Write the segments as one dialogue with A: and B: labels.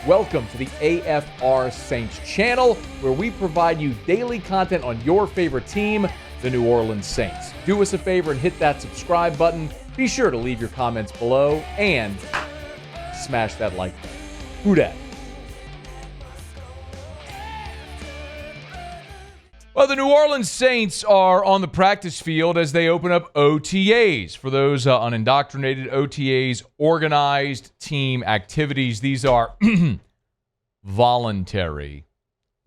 A: Welcome to the AFR Saints channel, where we provide you daily content on your favorite team, the New Orleans Saints. Do us a favor and hit that subscribe button. Be sure to leave your comments below and smash that like button. Who dat? Well, the New Orleans Saints are on the practice field as they open up OTAs. For those unindoctrinated, OTAs, organized team activities. These are voluntary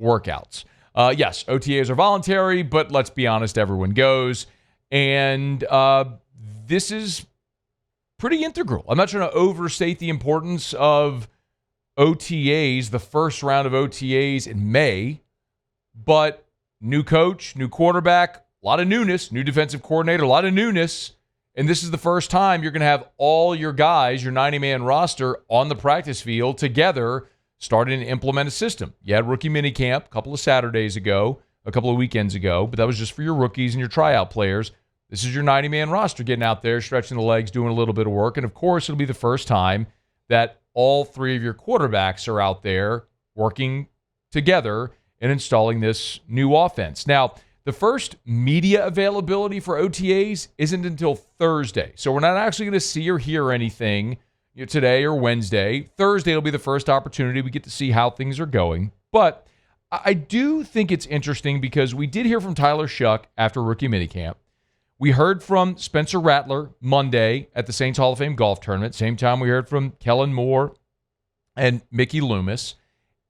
A: workouts. Yes, OTAs are voluntary, but let's be honest, everyone goes. And this is pretty integral. I'm not trying to overstate the importance of OTAs, the first round of OTAs in May, but new coach, new quarterback, a lot of newness, new defensive coordinator, a lot of newness. And this is the first time you're going to have all your guys, your 90-man roster, on the practice field together, starting to implement a system. You had rookie minicamp a couple of Saturdays ago, a couple of weekends ago, but that was just for your rookies and your tryout players. This is your 90-man roster getting out there, stretching the legs, doing a little bit of work. And, of course, it'll be the first time that all three of your quarterbacks are out there working together and installing this new offense. Now, the first media availability for OTAs isn't until Thursday. So we're not actually going to see or hear anything today or Wednesday. Thursday will be the first opportunity we get to see how things are going. But I do think it's interesting because we did hear from Tyler Shuck after rookie minicamp. We heard from Spencer Rattler Monday at the Saints Hall of Fame golf tournament. Same time we heard from Kellen Moore and Mickey Loomis.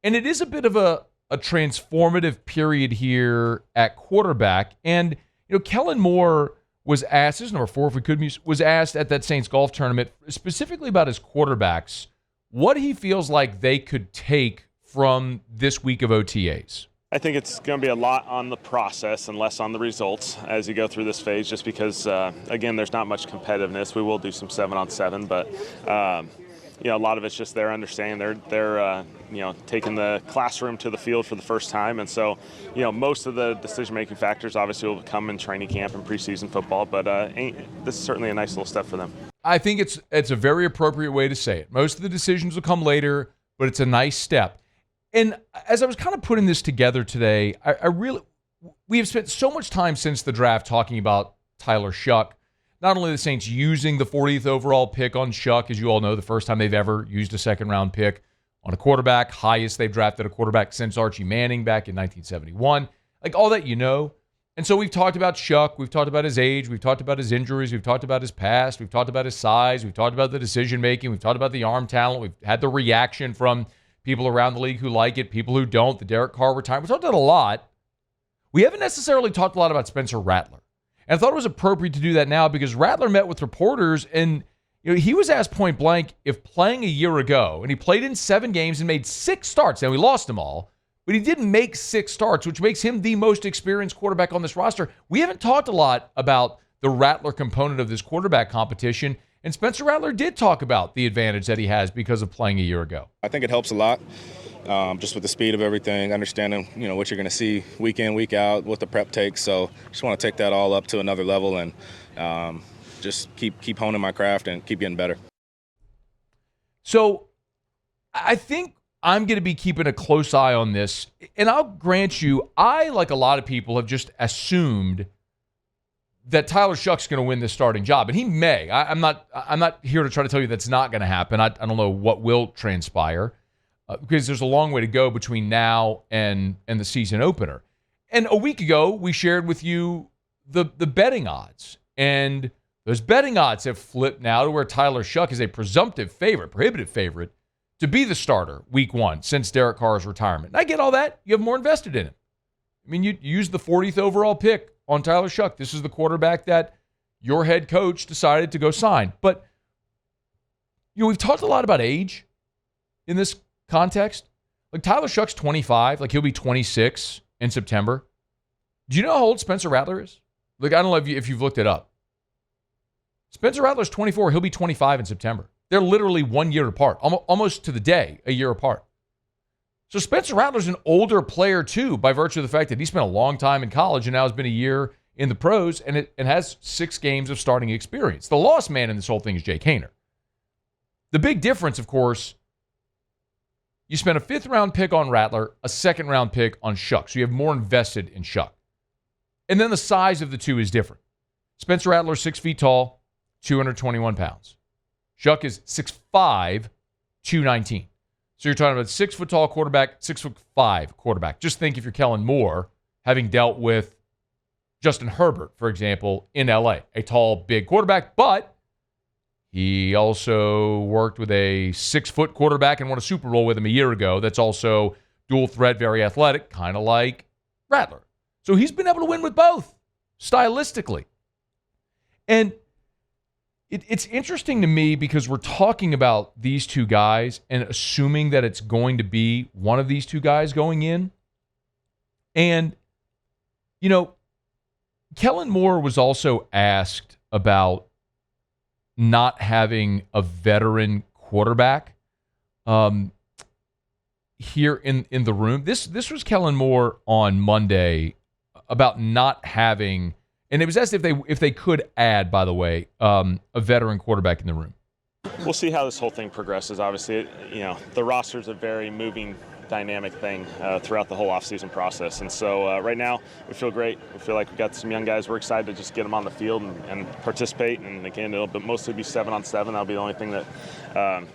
A: And it is a bit of a transformative period here at quarterback. And, Kellen Moore was asked, this is number 4 if we could, was asked at that Saints golf tournament specifically about his quarterbacks, what he feels like they could take from this week of OTAs.
B: I think it's going to be a lot on the process and less on the results as you go through this phase, just because, again, there's not much competitiveness. We will do some 7-on-7, but a lot of it's just their understanding. They're taking the classroom to the field for the first time. And so, most of the decision-making factors obviously will come in training camp and preseason football, but this is certainly a nice little step for them.
A: I think it's a very appropriate way to say it. Most of the decisions will come later, but it's a nice step. And as I was kind of putting this together today, we have spent so much time since the draft talking about Tyler Shuck. Not only the Saints using the 40th overall pick on Shuck, as you all know, the first time they've ever used a second-round pick on a quarterback, highest they've drafted a quarterback since Archie Manning back in 1971. Like, all that And so we've talked about Shuck, we've talked about his age, we've talked about his injuries, we've talked about his past, we've talked about his size, we've talked about the decision-making, we've talked about the arm talent, we've had the reaction from people around the league who like it, people who don't, the Derek Carr retirement. We've talked about a lot. We haven't necessarily talked a lot about Spencer Rattler. And I thought it was appropriate to do that now because Rattler met with reporters and he was asked point blank if playing a year ago, and he played in 7 games and made 6 starts. Now, we lost them all, but he did make 6 starts, which makes him the most experienced quarterback on this roster. We haven't talked a lot about the Rattler component of this quarterback competition, and Spencer Rattler did talk about the advantage that he has because of playing a year ago.
C: I think it helps a lot. Just with the speed of everything, understanding, what you're going to see week in, week out, what the prep takes. So just want to take that all up to another level and just keep honing my craft and keep getting better.
A: So I think I'm going to be keeping a close eye on this. And I'll grant you, I, like a lot of people, have just assumed that Tyler Shuck's going to win this starting job. And he may. I'm not here to try to tell you that's not going to happen. I don't know what will transpire. Because there's a long way to go between now and the season opener. And a week ago, we shared with you the betting odds. And those betting odds have flipped now to where Tyler Shuck is a prohibitive favorite, to be the starter week 1 since Derek Carr's retirement. And I get all that. You have more invested in him. I mean, you used the 40th overall pick on Tyler Shuck. This is the quarterback that your head coach decided to go sign. But, we've talked a lot about age in this context. Like, Tyler Shuck's 25. Like, he'll be 26 in September. Do you know how old Spencer Rattler is? Like, I don't know if you've looked it up. Spencer Rattler's 24. He'll be 25 in September. They're literally 1 year apart, almost to the day, a year apart. So Spencer Rattler's an older player, too, by virtue of the fact that he spent a long time in college and now has been a year in the pros and has 6 games of starting experience. The lost man in this whole thing is Jake Haener. The big difference, of course, You spent a 5th-round pick on Rattler, a 2nd-round pick on Shuck. So you have more invested in Shuck. And then the size of the two is different. Spencer Rattler, 6 feet tall, 221 pounds. Shuck is 6'5", 219. So you're talking about 6-foot-tall quarterback, 6'5" quarterback. Just think if you're Kellen Moore, having dealt with Justin Herbert, for example, in L.A., a tall, big quarterback, but he also worked with a 6-foot quarterback and won a Super Bowl with him a year ago. That's also dual threat, very athletic, kind of like Rattler. So he's been able to win with both, stylistically. And it's interesting to me because we're talking about these two guys and assuming that it's going to be one of these two guys going in. And, you know, Kellen Moore was also asked about not having a veteran quarterback here in the room. This was Kellen Moore on Monday about not having, and it was asked if they could add, by the way, a veteran quarterback in the room.
B: We'll see how this whole thing progresses. Obviously, the roster's a very moving, dynamic thing throughout the whole offseason process. And so right now, we feel great. We feel like we've got some young guys. We're excited to just get them on the field and participate. And again, it'll mostly be 7-on-7. That'll be the only thing that,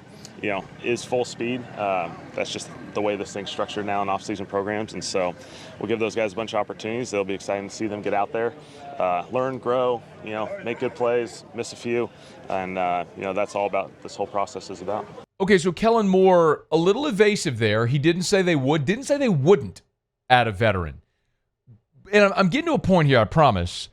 B: is full speed. That's just the way this thing's structured now in off-season programs. And so we'll give those guys a bunch of opportunities. It'll be exciting to see them get out there, learn, grow, make good plays, miss a few. And, that's all about this whole process is about.
A: Okay, so Kellen Moore, a little evasive there. He didn't say they wouldn't add a veteran. And I'm getting to a point here, I promise.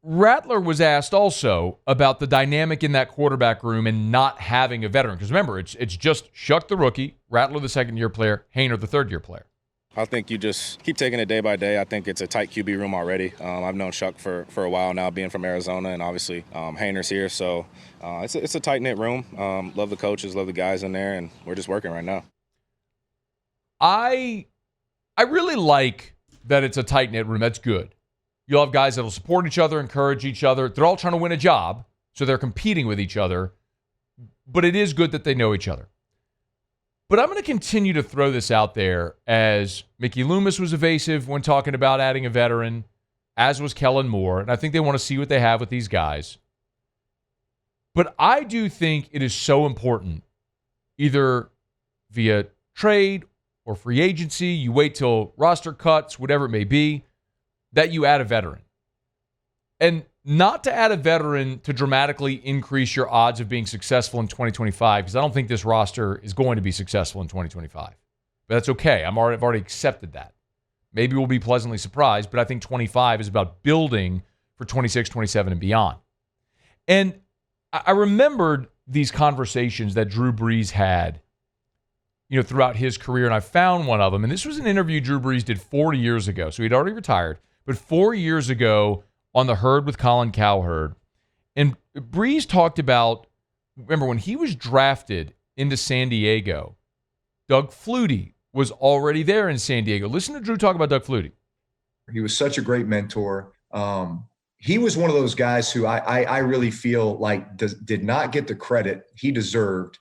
A: Rattler was asked also about the dynamic in that quarterback room and not having a veteran. Because remember, it's just Shuck the rookie, Rattler the second-year player, Haener the third-year player.
C: I think you just keep taking it day by day. I think it's a tight QB room already. I've known Shuck for a while now, being from Arizona, and obviously Haener's here. So it's a tight-knit room. Love the coaches, love the guys in there, and we're just working right now.
A: I really like that it's a tight-knit room. That's good. You'll have guys that will support each other, encourage each other. They're all trying to win a job, so they're competing with each other. But it is good that they know each other. But I'm going to continue to throw this out there as Mickey Loomis was evasive when talking about adding a veteran, as was Kellen Moore. And I think they want to see what they have with these guys. But I do think it is so important, either via trade or free agency, you wait till roster cuts, whatever it may be, that you add a veteran. And not to add a veteran to dramatically increase your odds of being successful in 2025, because I don't think this roster is going to be successful in 2025. But that's okay. I've already accepted that. Maybe we'll be pleasantly surprised, but I think 25 is about building for 26, 27, and beyond. And I remembered these conversations that Drew Brees had, throughout his career, and I found one of them. And this was an interview Drew Brees did 4 years ago, so he'd already retired. But 4 years ago, on the Herd with Colin Cowherd. And Brees talked about, remember, when he was drafted into San Diego, Doug Fluty was already there in San Diego. Listen to Drew talk about Doug Fluty.
D: He was such a great mentor. He was one of those guys who I really feel like did not get the credit he deserved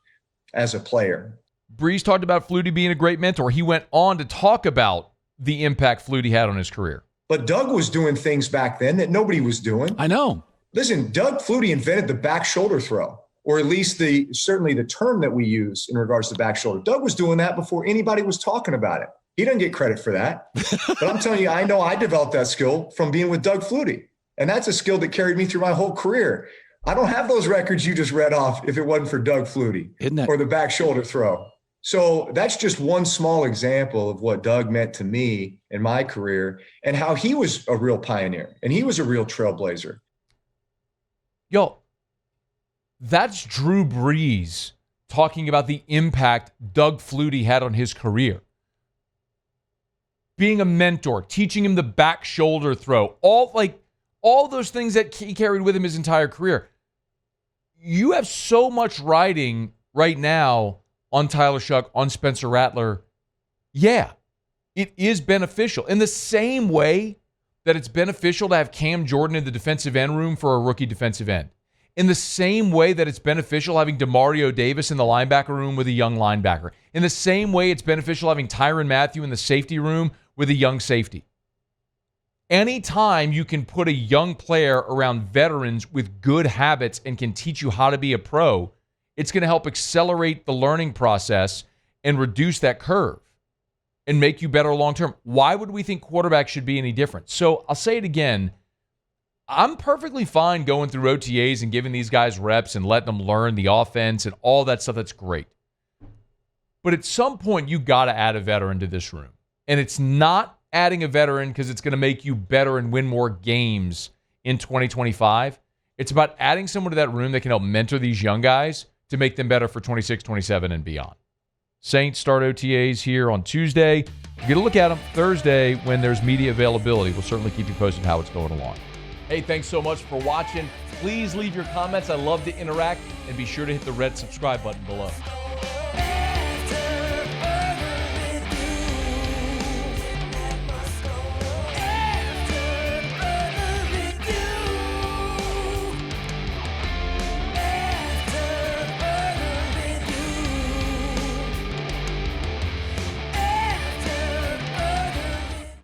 D: as a player.
A: Brees talked about Fluty being a great mentor. He went on to talk about the impact Fluty had on his career.
D: But Doug was doing things back then that nobody was doing.
E: I know.
D: Listen, Doug Fluty invented the back shoulder throw, or at least certainly the term that we use in regards to back shoulder. Doug was doing that before anybody was talking about it. He doesn't get credit for that. But I'm telling you, I know I developed that skill from being with Doug Fluty. And that's a skill that carried me through my whole career. I don't have those records you just read off if it wasn't for Doug Fluty or the back shoulder throw. So that's just one small example of what Doug meant to me in my career and how he was a real pioneer and he was a real trailblazer.
A: Yo, that's Drew Brees talking about the impact Doug Fluty had on his career. Being a mentor, teaching him the back shoulder throw, all those things that he carried with him his entire career. You have so much riding right now on Tyler Shuck, on Spencer Rattler. Yeah, it is beneficial. In the same way that it's beneficial to have Cam Jordan in the defensive end room for a rookie defensive end. In the same way that it's beneficial having DeMario Davis in the linebacker room with a young linebacker. In the same way it's beneficial having Tyrann Mathieu in the safety room with a young safety. Anytime you can put a young player around veterans with good habits and can teach you how to be a pro, it's going to help accelerate the learning process and reduce that curve and make you better long term. Why would we think quarterbacks should be any different? So I'll say it again. I'm perfectly fine going through OTAs and giving these guys reps and letting them learn the offense and all that stuff. That's great. But at some point, you got to add a veteran to this room. And it's not adding a veteran because it's going to make you better and win more games in 2025. It's about adding someone to that room that can help mentor these young guys to make them better for 26, 27, and beyond. Saints start OTAs here on Tuesday. You get a look at them Thursday when there's media availability. We'll certainly keep you posted how it's going along. Hey, thanks so much for watching. Please leave your comments. I love to interact. And be sure to hit the red subscribe button below.